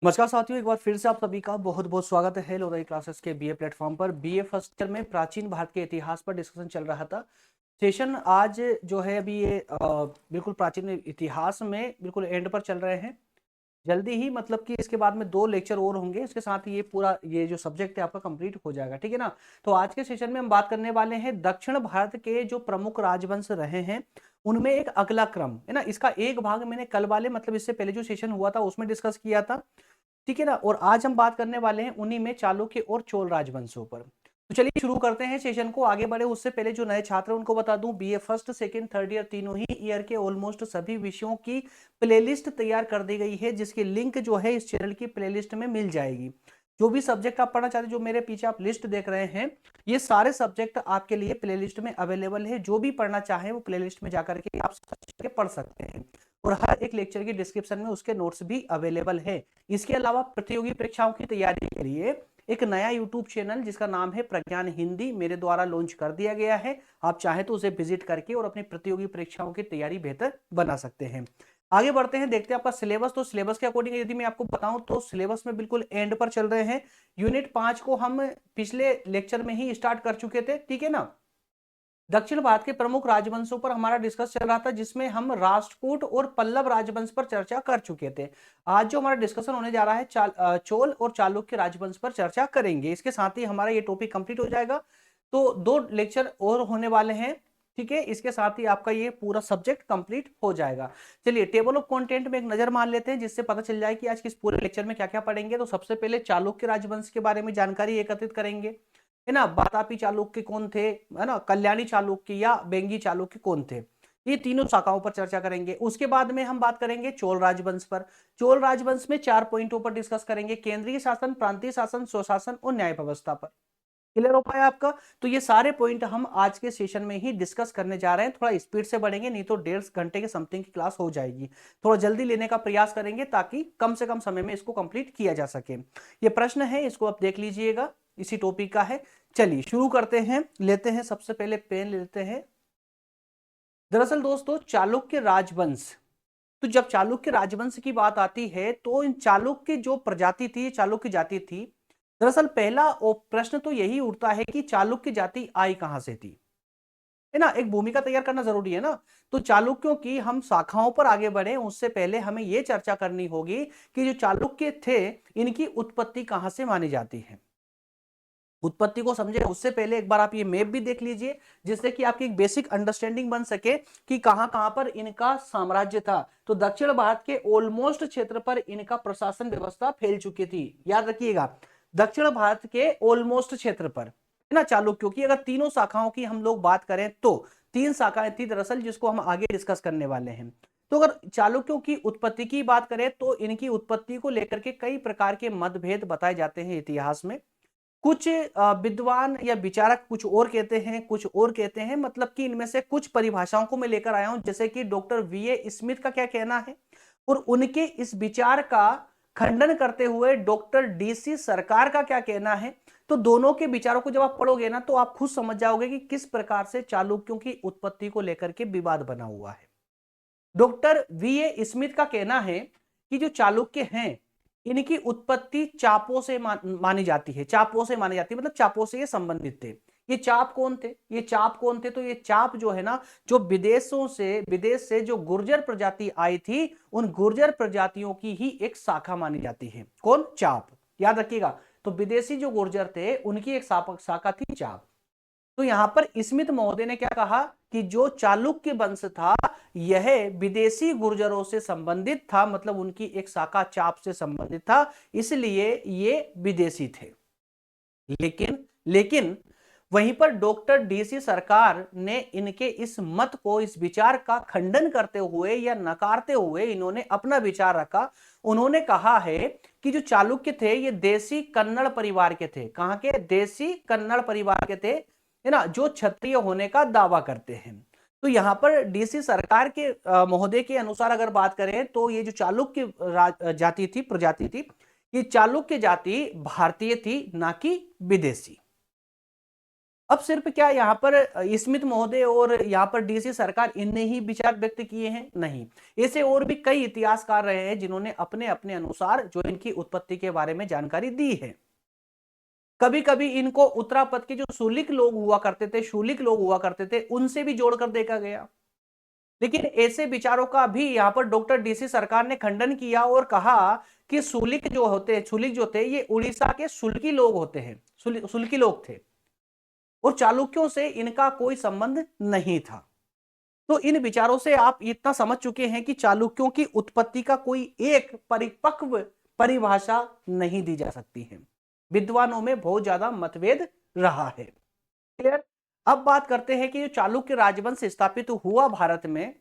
नमस्कार साथियों, एक बार फिर से आप सभी का बहुत बहुत स्वागत है लोधाई क्लासेस के बीए प्लेटफॉर्म पर। बीए फर्स्ट ईयर में प्राचीन भारत के इतिहास पर डिस्कशन चल रहा था। सेशन आज जो है अभी ये बिल्कुल प्राचीन इतिहास में बिल्कुल एंड पर चल रहे हैं। जल्दी ही मतलब कि इसके बाद में 2 लेक्चर और होंगे, इसके साथ ये पूरा ये जो सब्जेक्ट है आपका कंप्लीट हो जाएगा, ठीक है ना। तो आज के सेशन में हम बात करने वाले हैं दक्षिण भारत के जो प्रमुख राजवंश रहे हैं उनमें एक अगला क्रम है ना। इसका एक भाग मैंने कल वाले मतलब इससे पहले जो सेशन हुआ था उसमें डिस्कस किया था, ठीक है ना। और आज हम बात करने वाले हैं उन्हीं में चालुक्य और चोल राजवंशों पर। तो चलिए शुरू करते हैं सेशन को। आगे बढ़े उससे पहले जो नए छात्र हैं उनको बता दूं, BA first second third year तीनों ही ईयर के ऑलमोस्ट सभी विषयों की प्लेलिस्ट तैयार कर दी गई है, जिसकी लिंक जो है इस चैनल की प्लेलिस्ट में मिल जाएगी। जो भी सब्जेक्ट आप पढ़ना चाहते हैं, जो मेरे पीछे आप लिस्ट देख रहे हैं, ये सारे सब्जेक्ट आपके लिए प्लेलिस्ट में अवेलेबल है। जो भी पढ़ना चाहे वो प्लेलिस्ट में जाकर के आप सर्च करके पढ़ सकते हैं। और हर एक लेक्चर की डिस्क्रिप्शन में उसके नोट्स भी अवेलेबल है। इसके अलावा प्रतियोगी परीक्षाओं की तैयारी के लिए एक नया यूट्यूब चैनल जिसका नाम है प्रज्ञान हिंदी मेरे द्वारा लॉन्च कर दिया गया है। आप चाहे तो उसे विजिट करके और अपनी प्रतियोगी परीक्षाओं की तैयारी बेहतर बना सकते हैं। आगे बढ़ते हैं, देखते हैं आपका सिलेबस। तो सिलेबस के अकॉर्डिंग यदि मैं आपको बताऊं तो सिलेबस में बिल्कुल एंड पर चल रहे हैं। यूनिट 5 को हम पिछले लेक्चर में ही स्टार्ट कर चुके थे, ठीक है ना। दक्षिण भारत के प्रमुख राजवंशों पर हमारा डिस्कस चल रहा था, जिसमें हम राष्ट्रकूट और पल्लव राजवंश पर चर्चा कर चुके थे। आज जो हमारा डिस्कशन होने जा रहा है चोल और चालुक्य राजवंश पर चर्चा करेंगे। इसके साथ ही हमारा ये टॉपिक कंप्लीट हो जाएगा। तो 2 लेक्चर और होने वाले हैं, ठीक है। इसके साथ ही आपका ये पूरा सब्जेक्ट कंप्लीट हो जाएगा। चलिए टेबल ऑफ कंटेंट में एक नजर मार लेते हैं, जिससे पता चल जाए कि आज किस पूरे लेक्चर में क्या क्या पढ़ेंगे। तो सबसे पहले चालुक्य राजवंश के बारे में जानकारी एकत्रित करेंगे, है ना। वातापी चालुक्य कौन थे, है ना, कल्याणी चालुक्य या बेंगी चालुक्य कौन थे, ये तीनों शाखाओं पर चर्चा करेंगे। उसके बाद में हम बात करेंगे चोल राजवंश पर। चोल राजवंश में 4 पॉइंटों पर डिस्कस करेंगे, केंद्रीय शासन, प्रांतीय शासन, स्वशासन और न्याय व्यवस्था पर। क्लियर हो पाया आपका। तो ये सारे पॉइंट हम आज के सेशन में ही डिस्कस करने जा रहे हैं। थोड़ा स्पीड से बढ़ेंगे, नहीं तो 1.5 घंटे के समथिंग की क्लास हो जाएगी। थोड़ा जल्दी लेने का प्रयास करेंगे ताकि कम से कम समय में इसको कंप्लीट किया जा सके। ये प्रश्न है, इसको आप देख लीजिएगा, इसी टॉपिक का है। चलिए शुरू करते हैं, लेते हैं सबसे पहले पेन लेते हैं। दरअसल दोस्तों चालुक्य राजवंश, तो जब चालुक्य राजवंश की बात आती है तो इन चालुक्य जो प्रजाति थी, चालुक्य जाति थी, दरअसल पहला प्रश्न तो यही उठता है कि चालुक्य जाति आई कहां से थी, है ना। एक भूमिका तैयार करना जरूरी है ना। तो चालुक्यों की हम शाखाओं पर आगे बढ़े उससे पहले हमें यह चर्चा करनी होगी कि जो चालुक्य थे इनकी उत्पत्ति कहां से मानी जाती है। उत्पत्ति को समझे उससे पहले एक बार आप ये मैप भी देख लीजिए, जिससे कि आपकी एक बेसिक अंडरस्टैंडिंग बन सके कि कहां कहां पर इनका साम्राज्य था। तो दक्षिण भारत के ऑलमोस्ट क्षेत्र पर इनका प्रशासन व्यवस्था फैल चुकी थी, याद रखिएगा। दक्षिण भारत के ऑलमोस्ट क्षेत्र पर, है ना। चालुक्यों की अगर तीनों शाखाओं की हम लोग बात करें तो 3 शाखाएं थी दरअसल, जिसको हम आगे डिस्कस करने वाले हैं। तो अगर चालुक्यों की उत्पत्ति की बात करें तो इनकी उत्पत्ति को लेकर के कई प्रकार के मतभेद बताए जाते हैं इतिहास में। कुछ विद्वान या विचारक कुछ और कहते हैं, कुछ और कहते हैं, मतलब कि इनमें से कुछ परिभाषाओं को मैं लेकर आया हूं, जैसे कि डॉक्टर वीए स्मिथ का क्या कहना है और उनके इस विचार का खंडन करते हुए डॉक्टर डीसी सरकार का क्या कहना है। तो दोनों के विचारों को जब आप पढ़ोगे ना तो आप खुद समझ जाओगे कि किस प्रकार से चालुक्यों की उत्पत्ति को लेकर के विवाद बना हुआ है। डॉक्टर वीए स्मिथ का कहना है कि जो चालुक्य हैं इनकी उत्पत्ति चापों से मानी जाती है, चापों से मानी जाती है, मतलब चापों से ये संबंधित थे। ये चाप कौन थे, ये चाप कौन थे, तो ये चाप जो है ना, जो विदेश से जो गुर्जर प्रजाति आई थी उन गुर्जर प्रजातियों की ही एक शाखा मानी जाती है। कौन, चाप, याद रखिएगा। तो विदेशी जो गुर्जर थे उनकी एक शाखा थी चाप। तो यहां पर स्मिथ महोदय ने क्या कहा कि जो चालुक्य वंश था यह विदेशी गुर्जरों से संबंधित था, मतलब उनकी एक शाखा चाप से संबंधित था, इसलिए ये विदेशी थे। लेकिन वहीं पर डॉक्टर डीसी सरकार ने इनके इस मत को, इस विचार का खंडन करते हुए या नकारते हुए इन्होंने अपना विचार रखा। उन्होंने कहा है कि जो चालुक्य थे ये देसी कन्नड़ परिवार के थे। कहां के, देसी कन्नड़ परिवार के थे, है ना, जो क्षत्रिय होने का दावा करते हैं। तो यहां पर डीसी सरकार के महोदय के अनुसार अगर बात करें तो ये जो चालुक्य जाति थी, प्रजाति थी, ये चालुक्य जाति भारतीय थी, ना कि विदेशी। अब सिर्फ क्या यहाँ पर स्मिथ महोदय और यहाँ पर डीसी सरकार इनने ही विचार व्यक्त किए हैं? नहीं, ऐसे और भी कई इतिहासकार रहे हैं जिन्होंने अपने अपने अनुसार जो इनकी उत्पत्ति के बारे में जानकारी दी है। कभी कभी इनको उत्तरापद के जो शूलिक लोग हुआ करते थे, उनसे भी जोड़कर देखा गया। लेकिन ऐसे विचारों का भी यहाँ पर डॉक्टर डीसी सरकार ने खंडन किया और कहा कि शूलिक जो थे ये उड़ीसा के शुल्की लोग होते हैं, शुल्की लोग थे और चालुक्यों से इनका कोई संबंध नहीं था। तो इन विचारों से आप इतना समझ चुके हैं कि चालुक्यों की उत्पत्ति का कोई एक परिपक्व परिभाषा नहीं दी जा सकती है। विद्वानों में बहुत ज्यादा मतभेद रहा है। क्लियर? अब बात करते हैं कि जो चालुक्य राजवंश स्थापित हुआ भारत में,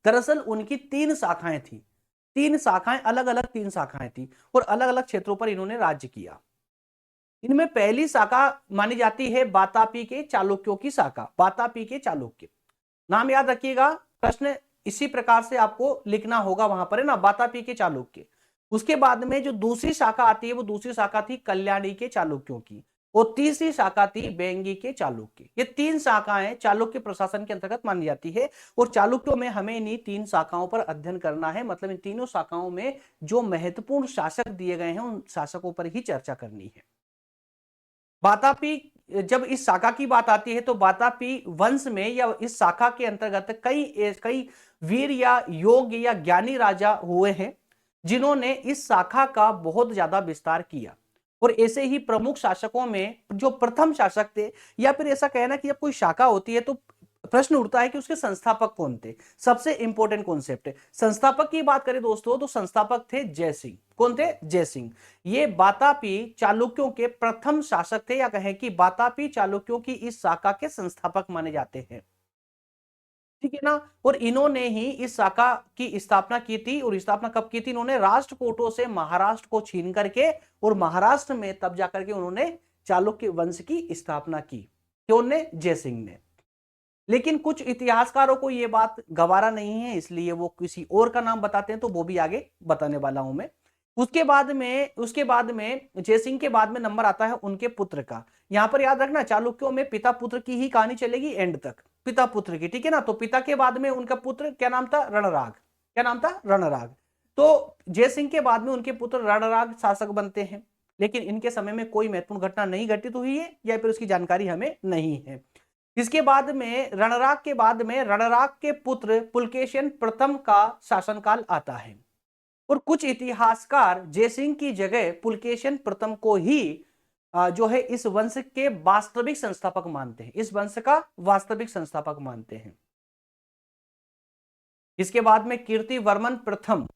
दरअसल उनकी 3 शाखाएं थी। 3 शाखाएं, अलग अलग 3 शाखाएं थी और अलग अलग क्षेत्रों पर इन्होंने राज्य किया। इनमें पहली शाखा मानी जाती है वातापी के चालुक्यों की शाखा। वातापी के चालुक्य नाम याद रखिएगा, प्रश्न इसी प्रकार से आपको लिखना होगा वहां पर, है ना, वातापी के चालुक्य। उसके बाद में जो दूसरी शाखा आती है वो दूसरी शाखा थी कल्याणी के चालुक्यों की और तीसरी शाखा थी बेंगी के चालुक्य। ये 3 शाखाएं चालुक्य प्रशासन के अंतर्गत मानी जाती है और चालुक्यों में हमें इन्हीं 3 शाखाओं पर अध्ययन करना है। मतलब इन तीनों शाखाओं में जो महत्वपूर्ण शासक दिए गए हैं उन शासकों पर ही चर्चा करनी है। वातापी, जब इस शाखा की बात आती है तो वातापी वंश में या इस शाखा के अंतर्गत कई वीर या योग या ज्ञानी राजा हुए हैं जिन्होंने इस शाखा का बहुत ज्यादा विस्तार किया। और ऐसे ही प्रमुख शासकों में जो प्रथम शासक थे, या फिर ऐसा कहना कि जब कोई शाखा होती है तो प्रश्न उठता है कि उसके संस्थापक कौन थे। सबसे इंपॉर्टेंट कॉन्सेप्ट है। संस्थापक की बात करें दोस्तों तो संस्थापक थे जयसिंह। कौन थे? जयसिंह। ये वातापी चालुक्यों के प्रथम शासक थे, या कहें कि वातापी चालुक्यों की इस शाखा के संस्थापक माने जाते हैं। ठीक है ना। और इन्होंने ही इस शाखा की स्थापना की थी। और स्थापना कब की थी? इन्होंने राष्ट्रकूटों से महाराष्ट्र को छीन करके और महाराष्ट्र में तब जाकर के उन्होंने चालुक्य वंश की स्थापना की। क्यों ने? जयसिंह ने। लेकिन कुछ इतिहासकारों को यह बात गवारा नहीं है, इसलिए वो किसी और का नाम बताते हैं, तो वो भी आगे बताने वाला हूं मैं। उसके बाद में जयसिंह के बाद में नंबर आता है उनके पुत्र का। यहां पर याद रखना चालुक्यों में पिता पुत्र की ही कहानी चलेगी एंड तक, पिता पुत्र की, ठीक है ना। तो पिता के बाद में उनका पुत्र क्या नाम था? रणराग। क्या नाम था? रणराग। तो जयसिंह के बाद में उनके पुत्र रणराग शासक बनते हैं। लेकिन इनके समय में कोई महत्वपूर्ण घटना नहीं घटित हुई है या फिर उसकी जानकारी हमें नहीं है। इसके बाद में रणराग के पुत्र पुलकेशिन प्रथम का शासनकाल आता है। और कुछ इतिहासकार जयसिंह की जगह पुलकेशिन प्रथम को ही जो है इस वंश के वास्तविक संस्थापक मानते हैं। इस वंश का वास्तविक संस्थापक मानते हैं। इसके बाद में कीर्तिवर्मन प्रथम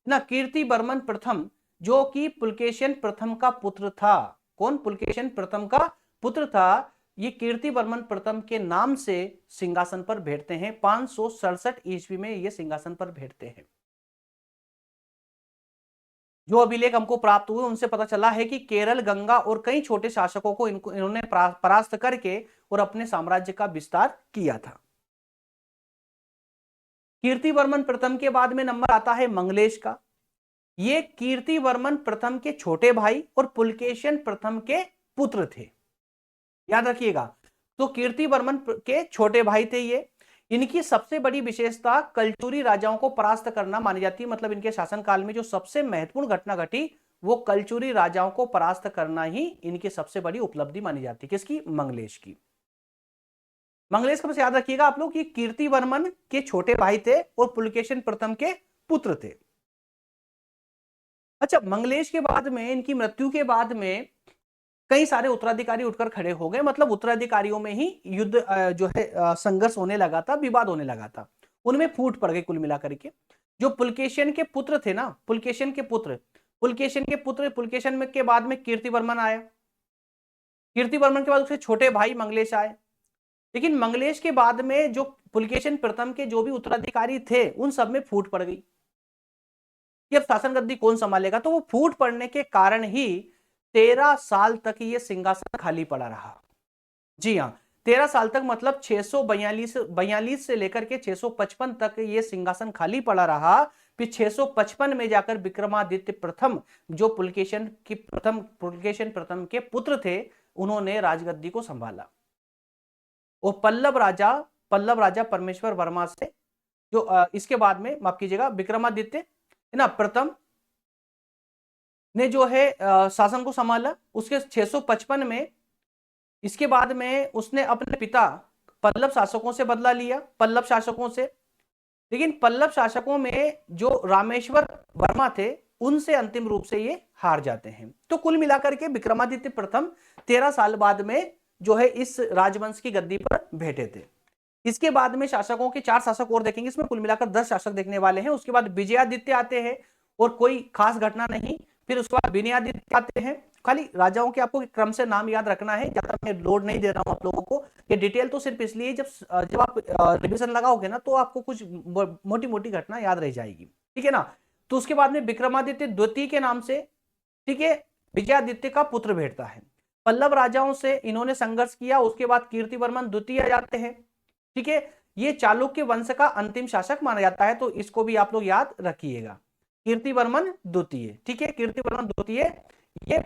ना, कीर्तिवर्मन प्रथम जो कि पुलकेशिन प्रथम का पुत्र था। कौन? पुलकेशिन प्रथम का पुत्र था। ये कीर्तिवर्मन प्रथम के नाम से सिंहासन पर बैठते हैं। 567 ईस्वी में ये सिंहासन पर बैठते हैं। जो अभिलेख हमको प्राप्त हुए उनसे पता चला है कि केरल, गंगा और कई छोटे शासकों को इन्होंने परास्त करके और अपने साम्राज्य का विस्तार किया था। कीर्तिवर्मन प्रथम के बाद में नंबर आता है मंगलेश का। ये कीर्तिवर्मन प्रथम के छोटे भाई और पुलकेशिन प्रथम के पुत्र थे, याद रखिएगा। तो कीर्तिवर्मन के छोटे भाई थे ये। इनकी सबसे बड़ी विशेषता कलचुरी राजाओं को परास्त करना मानी जाती है। मतलब इनके शासनकाल में जो सबसे महत्वपूर्ण घटना घटी वो कलचुरी राजाओं को परास्त करना ही इनकी सबसे बड़ी उपलब्धि मानी जाती है। किसकी? मंगलेश की। मंगलेश का बस याद रखिएगा आप लोग कि कीर्तिवर्मन के छोटे भाई थे और पुलकेशिन प्रथम के पुत्र थे। अच्छा, मंगलेश के बाद में, इनकी मृत्यु के बाद में कई सारे उत्तराधिकारी उठकर खड़े हो गए। मतलब उत्तराधिकारियों में ही युद्ध जो है संघर्ष होने लगा था, विवाद होने लगा था, उनमें फूट पड़ गई कुल मिलाकर के। जो पुलकेशिन के पुत्र थे ना, पुलकेशिन के पुलकेशिन में के बाद में कीर्तिवर्मन आया। कीर्तिवर्मन के बाद उसके छोटे भाई मंगलेश आए। लेकिन मंगलेश के बाद में जो पुलकेशिन प्रथम के जो भी उत्तराधिकारी थे उन सब में फूट पड़ गई कि अब शासन गद्दी कौन संभालेगा। तो वो फूट पड़ने के कारण ही 13 साल तक ये सिंहासन खाली पड़ा रहा। जी हाँ, 13 साल तक, मतलब 642 से लेकर के 655 तक ये सिंहासन खाली पड़ा रहा। फिर 655 में जाकर विक्रमादित्य प्रथम, जो पुलकेशिन प्रथम के पुत्र थे, उन्होंने राजगद्दी को संभाला। और पल्लव राजा परमेश्वर वर्मा से जो इसके बाद में माफ कीजिएगा विक्रमादित्य है ना प्रथम ने जो है शासन को संभाला। उसके 655 में इसके बाद में उसने अपने पिता पल्लव शासकों से बदला लिया, पल्लव शासकों से। लेकिन पल्लव शासकों में जो रामेश्वर वर्मा थे उनसे अंतिम रूप से ये हार जाते हैं। तो कुल मिलाकर के विक्रमादित्य प्रथम 13 साल बाद में जो है इस राजवंश की गद्दी पर बैठे थे। इसके बाद में शासकों के 4 शासक और देखेंगे, इसमें कुल मिलाकर 10 शासक देखने वाले हैं। उसके बाद विजयादित्य आते हैं और कोई खास घटना नहीं। फिर उसके बाद विनयादित्य आते हैं। खाली राजाओं के आपको क्रम से नाम याद रखना है, ज्यादा मैं लोड नहीं दे रहा हूं आप लोगों को। ये डिटेल तो सिर्फ इसलिए जब आप रिवीजन लगाओगे ना तो आपको कुछ मोटी मोटी घटना याद रह जाएगी, ठीक है ना। तो उसके बाद में विक्रमादित्य द्वितीय के नाम से, ठीक है, विजयादित्य का पुत्र बैठता है। पल्लव राजाओं से इन्होंने संघर्ष किया। उसके बाद कीर्तिवर्मन द्वितीय आ जाते हैं, ठीक है। ये चालुक्य वंश का अंतिम शासक माना जाता है, तो इसको भी आप लोग याद रखिएगा, कीर्तिवर्मन द्वितीय, ठीक है, कीर्तिवर्मन द्वितीय ये,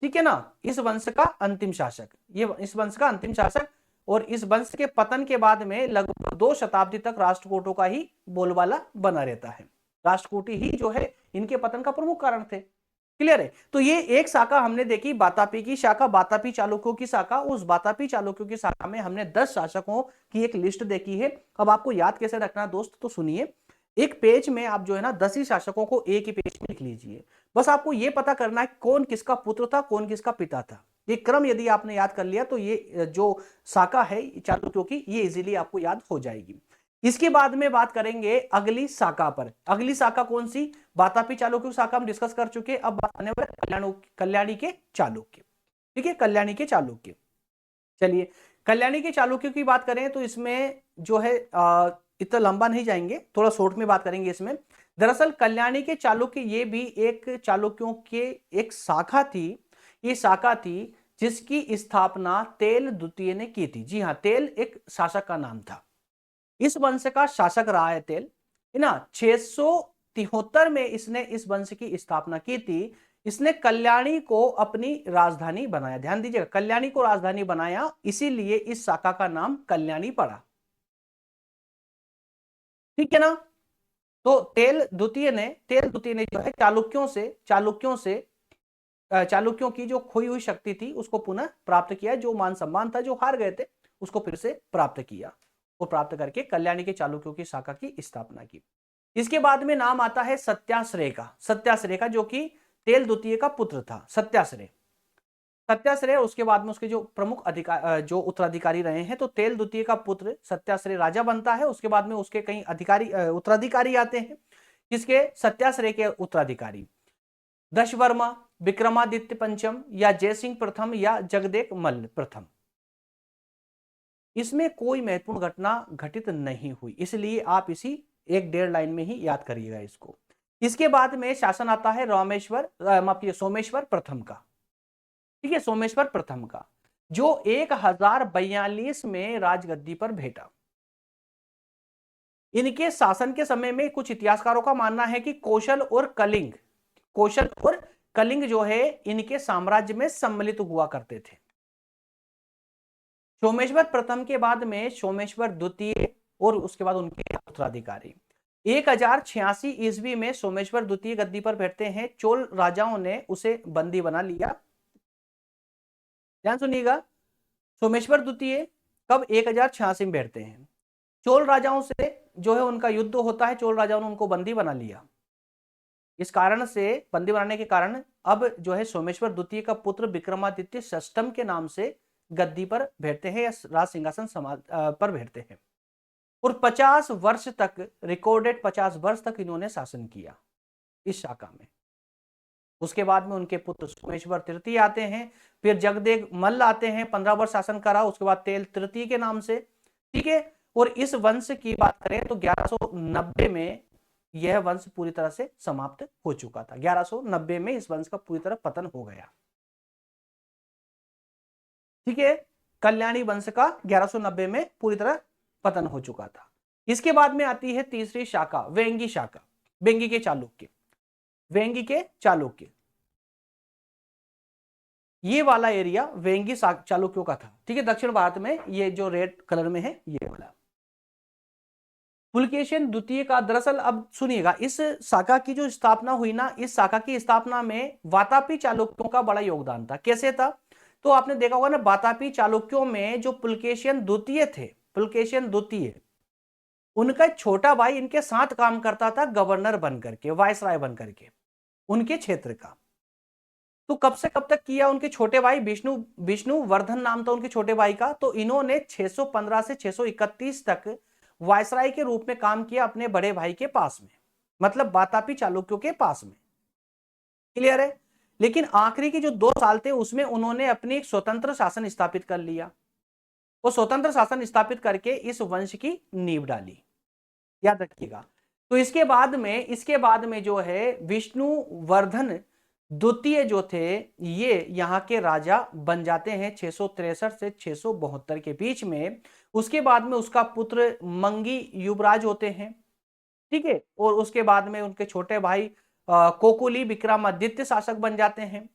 ठीक है ना, इस वंश का अंतिम शासक, ये इस वंश का अंतिम शासक। और इस वंश के पतन के बाद में लगभग 2 शताब्दी तक राष्ट्रकूटों का ही बोलबाला बना रहता है। राष्ट्रकूटी ही जो है इनके पतन का प्रमुख कारण थे। क्लियर है। तो ये एक शाखा हमने देखी, बातापी की शाखा, बातापी चालुक्यों की शाखा। उस बातापी चालुक्यों की शाखा में हमने 10 शासकों की एक लिस्ट देखी है। अब आपको याद कैसे रखना दोस्त, तो सुनिए, एक पेज में आप जो है ना 10 ही शासकों को एक ही पेज में लिख लीजिए। बस आपको यह पता करना है कौन किसका पुत्र था, कौन किसका पिता था। ये क्रम यदि आपने याद कर लिया तो ये जो शाखा है चालुक्यों की, ये इजीली आपको याद हो जाएगी। इसके बाद में बात करेंगे अगली शाखा पर। अगली शाखा कौन सी, बातापी चालुक्य शाखा हम डिस्कस कर चुके। अब बात करने वाले कल्याणी के चालुक्य, ठीक है, कल्याणी के चालुक्य। चलिए कल्याणी के चालुक्य की बात करें तो इसमें जो है इतना लंबा नहीं जाएंगे, थोड़ा शॉर्ट में बात करेंगे इसमें। दरअसल कल्याणी के चालुक्य ये भी एक चालुक्यों के एक शाखा थी। ये शाखा थी जिसकी स्थापना तेल द्वितीय ने की थी। जी हाँ, तेल एक शासक का नाम था। इस वंश का शासक रहा है तेल, है ना। 673 में इसने इस वंश की स्थापना की थी। इसने कल्याणी को अपनी राजधानी बनाया। ध्यान दीजिएगा, कल्याणी को राजधानी बनाया, इसीलिए इस शाखा का नाम कल्याणी पड़ा, ठीक है ना। तो तेल द्वितीय ने जो है चालुक्यों की जो खोई हुई शक्ति थी उसको पुनः प्राप्त किया। जो मान सम्मान था, जो हार गए थे, उसको फिर से प्राप्त किया और प्राप्त करके कल्याणी के चालुक्यों की शाखा की स्थापना की। इसके बाद में नाम आता है सत्याश्रय का, जो कि तेल द्वितीय का पुत्र था। सत्याश्रय उसके बाद में उसके जो प्रमुख जो उत्तराधिकारी रहे हैं, तो तेल द्वितीय का पुत्र सत्याश्रय राजा बनता है। उसके बाद में उसके कई उत्तराधिकारी आते हैं, जिसके सत्याश्रय के उत्तराधिकारी दशवर्मा, विक्रमादित्य पंचम या जयसिंह प्रथम या जगदेक मल्ल प्रथम। इसमें कोई महत्वपूर्ण घटना घटित नहीं हुई, इसलिए आप इसी 1-1.5 लाइन में ही याद करिएगा इसको। इसके बाद में शासन आता है सोमेश्वर प्रथम का, ठीक है, सोमेश्वर प्रथम का, जो 1042 में राजगद्दी पर बैठा। इनके शासन के समय में कुछ इतिहासकारों का मानना है कि कौशल और कलिंग जो है इनके साम्राज्य में सम्मिलित हुआ करते थे। सोमेश्वर प्रथम के बाद में सोमेश्वर द्वितीय और उसके बाद उनके उत्तराधिकारी। 1086 ईस्वी में सोमेश्वर द्वितीय गद्दी पर बैठते हैं। चोल राजाओं ने उसे बंदी बना लिया। ध्यान सुनिएगा, सोमेश्वर द्वितीय कब 1086 में बैठते हैं। चोल राजाओं से जो है उनका युद्ध होता है, चोल राजाओं ने उनको बंदी बना लिया। इस कारण से बंदी बनाने के कारण अब जो है सोमेश्वर द्वितीय का पुत्र विक्रमादित्य षष्ठम के नाम से गद्दी पर बैठते हैं या राज सिंहासन पर बैठते हैं। और 50 वर्ष तक, रिकॉर्डेड 50 वर्ष तक इन्होंने शासन किया इस शाखा में। उसके बाद में उनके पुत्र सोमेश्वर तृतीय आते हैं, फिर जगदेक मल्ल आते हैं, 15 वर्ष शासन करा। उसके बाद तेल तृतीय के नाम से, ठीक है। और इस वंश की बात करें तो 1190 में यह वंश पूरी तरह से समाप्त हो चुका था। 1190 में इस वंश का पूरी तरह पतन हो गया, ठीक है। कल्याणी वंश का 1190 में पूरी तरह पतन हो चुका था। इसके बाद में आती है तीसरी शाखा, वेंगी शाखा, वेंगी के चालुक्य। ये वाला एरिया वेंगी चालुक्यों का था। ठीक है, दक्षिण भारत में ये जो रेड कलर में है ये वाला। पुलकेशिन द्वितीय का दरअसल, अब सुनिएगा, इस शाखा की जो स्थापना हुई ना, इस शाखा की स्थापना में वातापी चालुक्यों का बड़ा योगदान था। कैसे था? तो आपने देखा होगा ना, वातापी चालुक्यों में जो पुलकेशिन द्वितीय थे, पुलकेशिन द्वितीय, उनका छोटा भाई इनके साथ काम करता था गवर्नर बनकर के, वायसराय बनकर के उनके क्षेत्र का। तो कब से कब तक किया? उनके छोटे भाई विष्णु विष्णु वर्धन नाम था उनके छोटे भाई का। तो इन्होंने 615 से 631 तक वायसराय के रूप में काम किया अपने बड़े भाई के पास में, मतलब वातापी चालुक्यों के पास में। क्लियर है? लेकिन आखिरी के जो 2 साल थे उसमें उन्होंने अपनी एक स्वतंत्र शासन स्थापित कर लिया। वो स्वतंत्र शासन स्थापित करके इस वंश की नींव डाली, याद रखिएगा। तो इसके बाद में जो है विष्णुवर्धन द्वितीय जो थे, ये यहाँ के राजा बन जाते हैं 663 से 672 के बीच में। उसके बाद में उसका पुत्र मंगी युवराज होते हैं। ठीक है, और उसके बाद में उनके छोटे भाई कोकुली विक्रमादित्य शासक बन जाते हैं।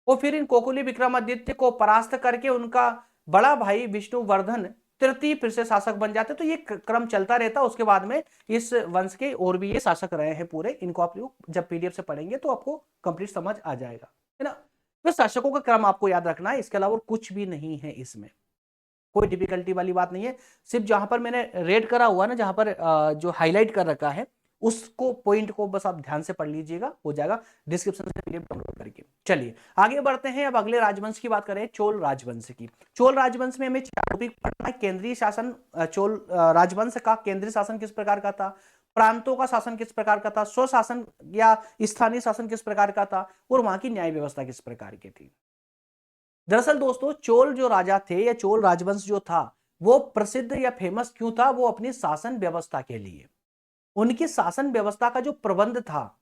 और फिर इन कोकुली विक्रमादित्य को परास्त करके उनका बड़ा भाई विष्णुवर्धन तृतीय फिर से शासक बन जाते। तो ये क्रम चलता रहता। उसके बाद में इस वंश के और भी ये शासक रहे हैं पूरे। इनको आप लोग जब पीडीएफ से पढ़ेंगे तो आपको कंप्लीट समझ आ जाएगा, है ना। तो शासकों का क्रम आपको याद रखना है, इसके अलावा कुछ भी नहीं है इसमें, कोई डिफिकल्टी वाली बात नहीं है। सिर्फ जहां पर मैंने रेड करा हुआ ना, जहां पर जो हाईलाइट कर रखा है, उसको पॉइंट को बस आप ध्यान से पढ़ लीजिएगा, हो जाएगा। डिस्क्रिप्शन से पीडीएफ डाउनलोड करके। चलिए आगे बढ़ते हैं। अब अगले राजवंश की बात करें, चोल राजवंश की। चोल राजवंश में हमें 4 टॉपिक पढ़ना है। केंद्रीय शासन, चोल राजवंश का केंद्रीय शासन किस प्रकार का था, प्रांतों का शासन किस प्रकार का था, स्वशासन या स्थानीय शासन किस प्रकार का था, और वहां की न्याय व्यवस्था किस प्रकार की थी। दरअसल दोस्तों, चोल जो राजा थे या चोल राजवंश जो था, वो प्रसिद्ध या फेमस क्यों था? वो अपनी शासन व्यवस्था के लिए। उनकी शासन व्यवस्था का जो प्रबंध था,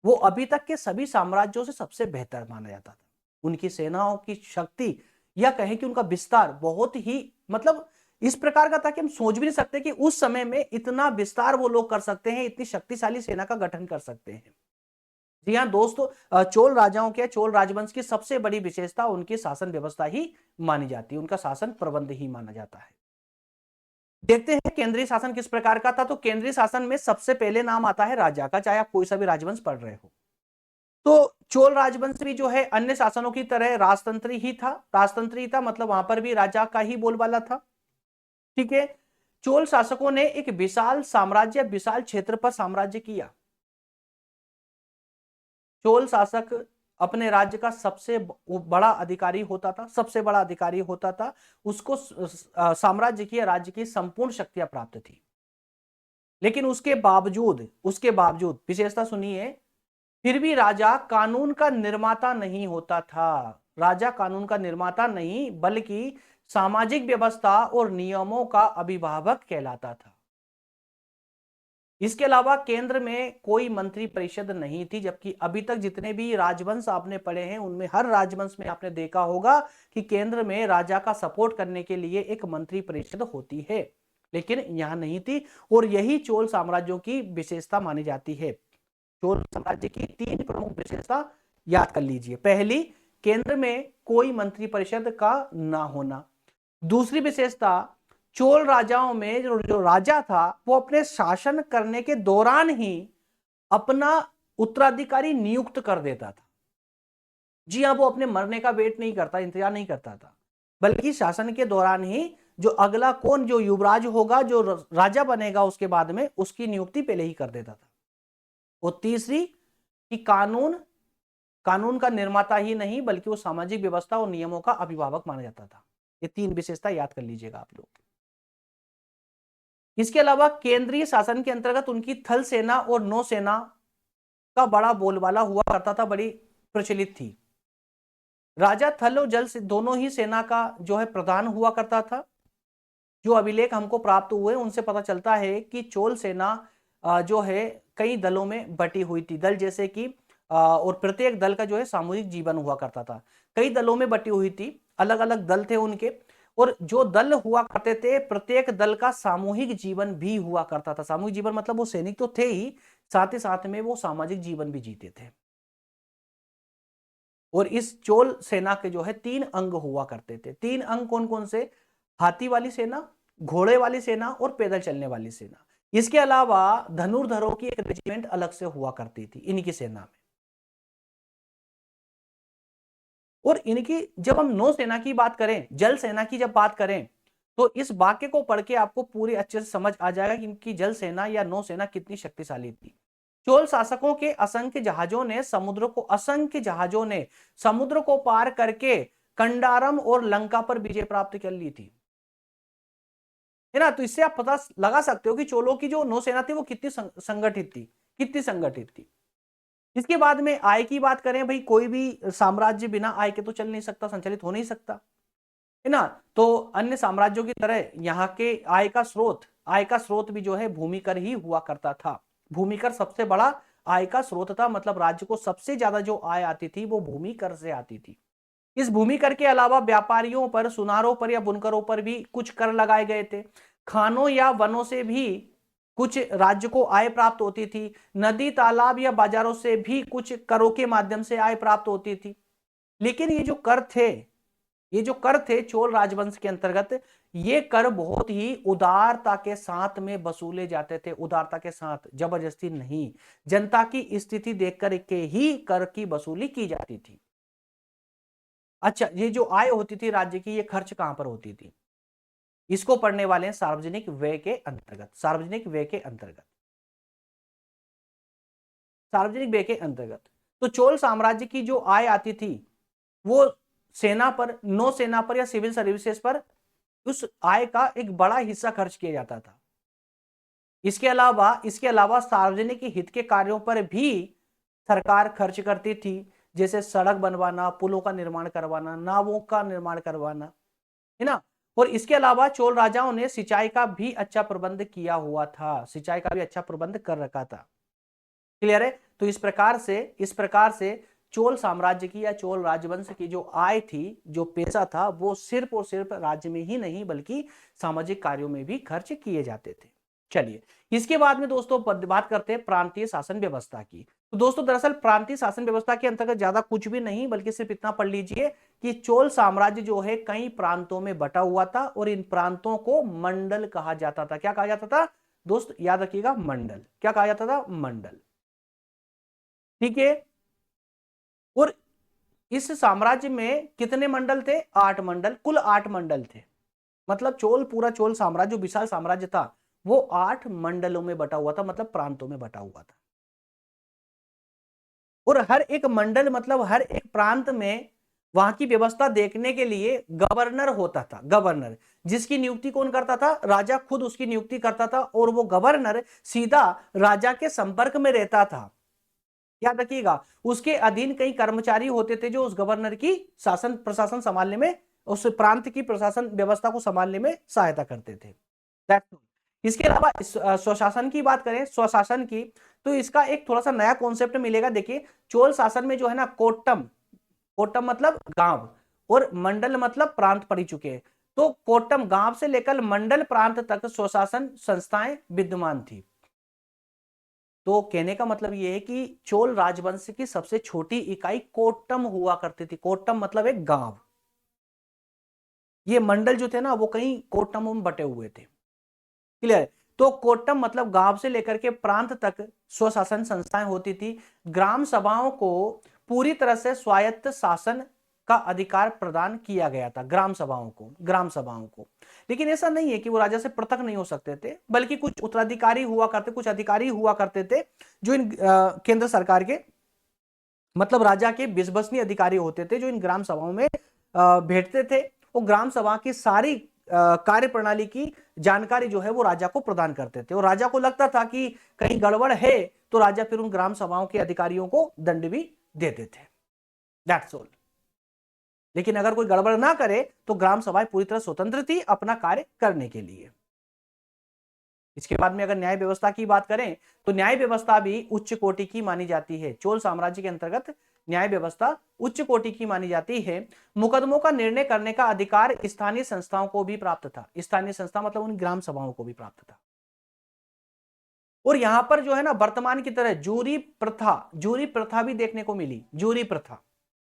वो अभी तक के सभी साम्राज्यों से सबसे बेहतर माना जाता था। उनकी सेनाओं की शक्ति या कहें कि उनका विस्तार बहुत ही, मतलब इस प्रकार का था कि हम सोच भी नहीं सकते कि उस समय में इतना विस्तार वो लोग कर सकते हैं, इतनी शक्तिशाली सेना का गठन कर सकते हैं। जी हाँ दोस्तों, चोल राजाओं के, चोल राजवंश की सबसे बड़ी विशेषता उनकी शासन व्यवस्था ही मानी जाती है, उनका शासन प्रबंध ही माना जाता है। देखते हैं केंद्रीय शासन किस प्रकार का था। तो केंद्रीय शासन में सबसे पहले नाम आता है राजा का, चाहे आप कोई सा भी राजवंश पढ़ रहे हो। तो चोल राजवंश भी जो है अन्य शासनों की तरह राजतंत्री ही था। राजतंत्री ही था मतलब वहां पर भी राजा का ही बोलबाला था। ठीक है, चोल शासकों ने एक विशाल साम्राज्य, विशाल क्षेत्र पर साम्राज्य किया। चोल शासक अपने राज्य का सबसे बड़ा अधिकारी होता था, सबसे बड़ा अधिकारी होता था। उसको साम्राज्य की, राज्य की संपूर्ण शक्तियां प्राप्त थी। लेकिन उसके बावजूद विशेषता सुनिए, फिर भी राजा कानून का निर्माता नहीं होता था। राजा कानून का निर्माता नहीं, बल्कि सामाजिक व्यवस्था और नियमों का अभिभावक कहलाता था। इसके अलावा केंद्र में कोई मंत्री परिषद नहीं थी, जबकि अभी तक जितने भी राजवंश आपने पढ़े हैं उनमें हर राजवंश में आपने देखा होगा कि केंद्र में राजा का सपोर्ट करने के लिए एक मंत्री परिषद होती है, लेकिन यहां नहीं थी। और यही चोल साम्राज्यों की विशेषता मानी जाती है। चोल साम्राज्य की 3 प्रमुख विशेषता याद कर लीजिए। पहली, केंद्र में कोई मंत्री परिषद का ना होना। दूसरी विशेषता, चोल राजाओं में जो राजा था वो अपने शासन करने के दौरान ही अपना उत्तराधिकारी नियुक्त कर देता था। जी हां, वो अपने मरने का वेट नहीं करता, इंतजार नहीं करता था, बल्कि शासन के दौरान ही जो अगला कौन, जो युवराज होगा, जो राजा बनेगा उसके बाद में, उसकी नियुक्ति पहले ही कर देता था। और तीसरी कि कानून का निर्माता ही नहीं, बल्कि वो सामाजिक व्यवस्था और नियमों का अभिभावक माना जाता था। ये 3 विशेषता याद कर लीजिएगा आप लोग। इसके अलावा केंद्रीय शासन के अंतर्गत उनकी थल सेना और नौसेना का बड़ा बोलबाला हुआ करता था, बड़ी प्रचलित थी। राजा थल और जल से दोनों ही सेना का जो है प्रधान हुआ करता था। जो अभिलेख हमको प्राप्त हुए उनसे पता चलता है कि चोल सेना जो है कई दलों में बटी हुई थी। दल जैसे कि और प्रत्येक दल का जो है सामूहिक जीवन हुआ करता था। कई दलों में बटी हुई थी, अलग अलग दल थे उनके। और जो दल हुआ करते थे, प्रत्येक दल का सामूहिक जीवन भी हुआ करता था। सामूहिक जीवन मतलब वो सैनिक तो थे ही, साथ में वो सामाजिक जीवन भी जीते थे। और इस चोल सेना के जो है 3 अंग हुआ करते थे। 3 अंग कौन कौन से? हाथी वाली सेना, घोड़े वाली सेना और पैदल चलने वाली सेना। इसके अलावा धनुर्धरों की एक रेजिमेंट अलग से हुआ करती थी इनकी सेना में। और इनकी जब हम नौसेना की बात करें, जल सेना की जब बात करें, तो इस वाक्य को पढ़ के आपको पूरी अच्छे से समझ आ जाएगा कि इनकी जल सेना या नौसेना कितनी शक्तिशाली थी। चोल शासकों के असंख्य जहाजों ने समुद्र को पार करके कंडारम और लंका पर विजय प्राप्त कर ली थी, है ना। तो इससे आप पता लगा सकते हो कि चोलों की जो नौसेना थी वो कितनी संगठित थी, कितनी संगठित थी। इसके बाद में आय की बात करें, भाई कोई भी साम्राज्य बिना आय के तो चल नहीं सकता, संचालित हो नहीं सकता, है ना। तो अन्य साम्राज्यों की तरह यहाँ के आय का स्रोत भी जो है भूमिकर ही हुआ करता था। भूमिकर सबसे बड़ा आय का स्रोत था, मतलब राज्य को सबसे ज्यादा जो आय आती थी वो भूमिकर से आती थी। इस भूमिकर के अलावा व्यापारियों पर, सुनारों पर या बुनकरों पर भी कुछ कर लगाए गए थे। खानों या वनों से भी कुछ राज्य को आय प्राप्त होती थी। नदी, तालाब या बाजारों से भी कुछ करों के माध्यम से आय प्राप्त होती थी। लेकिन ये जो कर थे चोल राजवंश के अंतर्गत, ये कर बहुत ही उदारता के साथ में वसूले जाते थे। उदारता के साथ, जबरदस्ती नहीं, जनता की स्थिति देखकर के ही कर की वसूली की जाती थी। अच्छा, ये जो आय होती थी राज्य की, ये खर्च कहां पर होती थी? इसको पढ़ने वाले हैं सार्वजनिक व्यय के अंतर्गत। सार्वजनिक व्यय के अंतर्गत, सार्वजनिक व्यय के अंतर्गत तो चोल साम्राज्य की जो आय आती थी वो सेना पर, नौसेना पर या सिविल सर्विसेज पर उस आय का एक बड़ा हिस्सा खर्च किया जाता था। इसके अलावा सार्वजनिक हित के कार्यों पर भी सरकार खर्च करती थी, जैसे सड़क बनवाना, पुलों का निर्माण करवाना, नावों का निर्माण करवाना, है ना। और इसके अलावा चोल राजाओं ने सिंचाई का भी अच्छा प्रबंध किया हुआ था, सिंचाई का भी अच्छा प्रबंध कर रखा था। क्लियर है? तो इस प्रकार से चोल साम्राज्य की या चोल राजवंश की जो आय थी, जो पैसा था, वो सिर्फ और सिर्फ राज्य में ही नहीं बल्कि सामाजिक कार्यों में भी खर्च किए जाते थे। चलिए, इसके बाद में दोस्तों बात करते हैं प्रांतीय शासन व्यवस्था की। तो दोस्तों दरअसल प्रांतीय शासन व्यवस्था के अंतर्गत ज्यादा कुछ भी नहीं, बल्कि सिर्फ इतना पढ़ लीजिए कि चोल साम्राज्य जो है कई प्रांतों में बटा हुआ था और इन प्रांतों को मंडल कहा जाता था। क्या कहा जाता था दोस्त? याद रखिएगा, मंडल। क्या कहा जाता था? मंडल। ठीक है। और इस साम्राज्य में कितने मंडल थे? 8 मंडल, कुल 8 मंडल थे। मतलब पूरा चोल साम्राज्य, जो विशाल साम्राज्य था, वो 8 मंडलों में बटा हुआ था, मतलब प्रांतों में बटा हुआ था। और हर एक मंडल, मतलब हर एक प्रांत में वहां की व्यवस्था देखने के लिए गवर्नर होता था। गवर्नर, जिसकी नियुक्ति कौन करता था? राजा खुद उसकी नियुक्ति करता था, और वो गवर्नर सीधा राजा के संपर्क में रहता था। याद रखिएगा, उसके अधीन कई कर्मचारी होते थे जो उस गवर्नर की शासन प्रशासन संभालने में, उस प्रांत की प्रशासन व्यवस्था को संभालने में सहायता करते थे। इसके अलावा स्वशासन की बात करें, स्वशासन की, तो इसका एक थोड़ा सा नया कॉन्सेप्ट मिलेगा। देखिए, चोल शासन में जो है ना, कोट्टम, कोट्टम मतलब गांव, और मंडल मतलब प्रांत पड़ चुके हैं। तो कोट्टम गांव से लेकर मंडल प्रांत तक स्वशासन संस्थाएं विद्यमान थी। तो कहने का मतलब यह है कि चोल राजवंश की सबसे छोटी इकाई कोट्टम हुआ करती थी। कोट्टम मतलब एक गांव। ये मंडल जो थे ना, वो कई कोट्टमों में बटे हुए थे। क्लियर? तो कोट्टम मतलब गांव से लेकर के प्रांत तक स्वशासन संस्थाएं होती थी। ग्राम सभाओं को पूरी तरह से स्वायत्त शासन का अधिकार प्रदान किया गया था। ग्राम सभाओं को लेकिन ऐसा नहीं है कि वो राजा से पृथक नहीं हो सकते थे, बल्कि कुछ उत्तराधिकारी हुआ करते, कुछ अधिकारी हुआ करते थे जो इन केंद्र सरकार के, मतलब राजा के विश्वसनीय अधिकारी होते थे, जो इन ग्राम सभाओं में बैठते थे। वो ग्राम सभा की सारी कार्य प्रणाली की जानकारी जो है वो राजा को प्रदान करते थे। और राजा को लगता था कि कहीं गड़बड़ है, तो राजा फिर उन ग्राम सभाओं के अधिकारियों को दंड भी देते थे। That's all. लेकिन अगर कोई गड़बड़ ना करे तो ग्राम सभाएं पूरी तरह स्वतंत्र थी अपना कार्य करने के लिए। इसके बाद में अगर न्याय व्यवस्था की बात करें, तो न्याय व्यवस्था भी उच्च कोटि की मानी जाती है। चोल साम्राज्य के अंतर्गत न्याय व्यवस्था उच्च कोटि की मानी जाती है। मुकदमों का निर्णय करने का अधिकार स्थानीय संस्थाओं को भी प्राप्त था। स्थानीय संस्था मतलब उन ग्राम सभाओं को भी प्राप्त था। और यहां पर जो है ना, वर्तमान की तरह जूरी प्रथा भी देखने को मिली। जूरी प्रथा,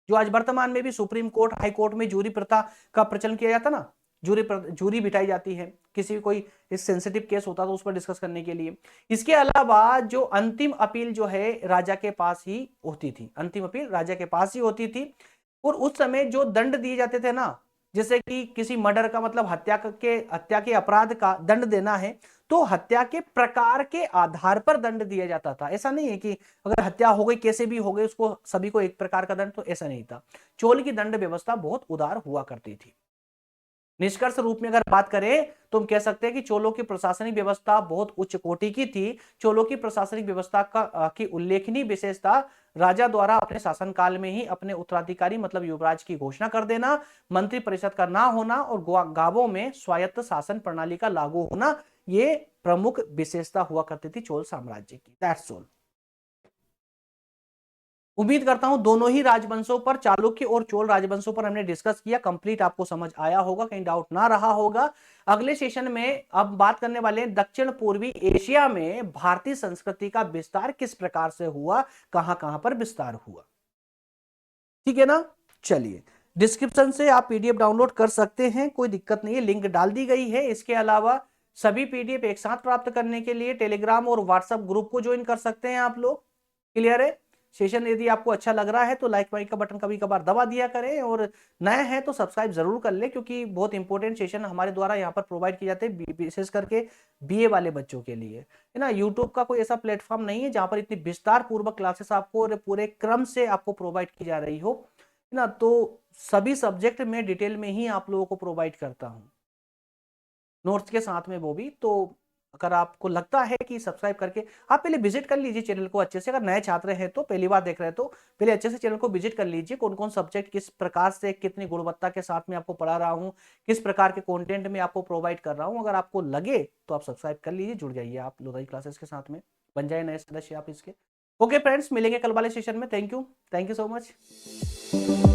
जो आज वर्तमान में भी सुप्रीम कोर्ट, हाई कोर्ट में जूरी प्रथा का प्रचलन किया जाता ना, जूरी बिठाई जाती है, किसी भी कोई इस सेंसिटिव केस होता तो उस पर डिस्कस करने के लिए। इसके अलावा जो अंतिम अपील जो है राजा के पास ही होती थी, अंतिम अपील राजा के पास ही होती थी। और उस समय जो दंड दिए जाते थे ना, जैसे कि किसी मर्डर का मतलब हत्या के अपराध का दंड देना है, तो हत्या के प्रकार के आधार पर दंड दिया जाता था। ऐसा नहीं है कि अगर हत्या हो गई कैसे भी हो गई उसको सभी को एक प्रकार का दंड, तो ऐसा नहीं था। चोल की दंड व्यवस्था बहुत उदार हुआ करती थी। निष्कर्ष रूप में अगर बात करें तो हम कह सकते हैं कि चोलों की प्रशासनिक व्यवस्था बहुत उच्च कोटि की थी। चोलों की प्रशासनिक व्यवस्था की उल्लेखनीय विशेषता राजा द्वारा अपने शासनकाल में ही अपने उत्तराधिकारी मतलब युवराज की घोषणा कर देना, मंत्री परिषद का ना होना और गांवों में स्वायत्त शासन प्रणाली का लागू होना, ये प्रमुख विशेषता हुआ करती थी चोल साम्राज्य की। That's all. उम्मीद करता हूं दोनों ही राजवंशों पर, चालुक्य और चोल राजवंशों पर हमने डिस्कस किया, कंप्लीट आपको समझ आया होगा, कहीं डाउट ना रहा होगा। अगले सेशन में अब बात करने वाले हैं दक्षिण पूर्वी एशिया में भारतीय संस्कृति का विस्तार किस प्रकार से हुआ, कहां कहां पर विस्तार हुआ। ठीक है ना। चलिए, डिस्क्रिप्शन से आप पीडीएफ डाउनलोड कर सकते हैं, कोई दिक्कत नहीं है, लिंक डाल दी गई है। इसके अलावा सभी पीडीएफ एक साथ प्राप्त करने के लिए टेलीग्राम और व्हाट्सएप ग्रुप को ज्वाइन कर सकते हैं आप लोग। क्लियर है। सेशन यदि आपको अच्छा लग रहा है तो लाइक वाइक का बटन कभी कभार दबा दिया करें, और नए हैं तो सब्सक्राइब जरूर कर ले, क्योंकि बहुत इंपॉर्टेंट सेशन हमारे द्वारा यहाँ पर प्रोवाइड किए जाते हैं, विशेष करके बीए वाले बच्चों के लिए, है ना। यूट्यूब का कोई ऐसा प्लेटफॉर्म नहीं है जहां पर इतनी विस्तार पूर्वक क्लासेस आपको पूरे क्रम से आपको प्रोवाइड की जा रही हो, है ना। तो सभी सब्जेक्ट में डिटेल में ही आप लोगों को प्रोवाइड करता हूं, नोट्स के साथ में वो भी। तो अगर आपको लगता है कि सब्सक्राइब करके आप पहले विजिट कर लीजिए चैनल को अच्छे से, अगर नए छात्र हैं तो पहली बार देख रहे हैं तो पहले अच्छे से चैनल को विजिट कर लीजिए, कौन कौन सब्जेक्ट किस प्रकार से कितनी गुणवत्ता के साथ में आपको पढ़ा रहा हूं, किस प्रकार के कंटेंट में आपको प्रोवाइड कर रहा हूं। अगर आपको लगे तो आप सब्सक्राइब कर लीजिए, जुड़ जाइए आप लोधाई क्लासेस के साथ में, बन जाए नए सदस्य आप इसके। ओके फ्रेंड्स, मिलेंगे कल वाले सेशन में। Thank you so much.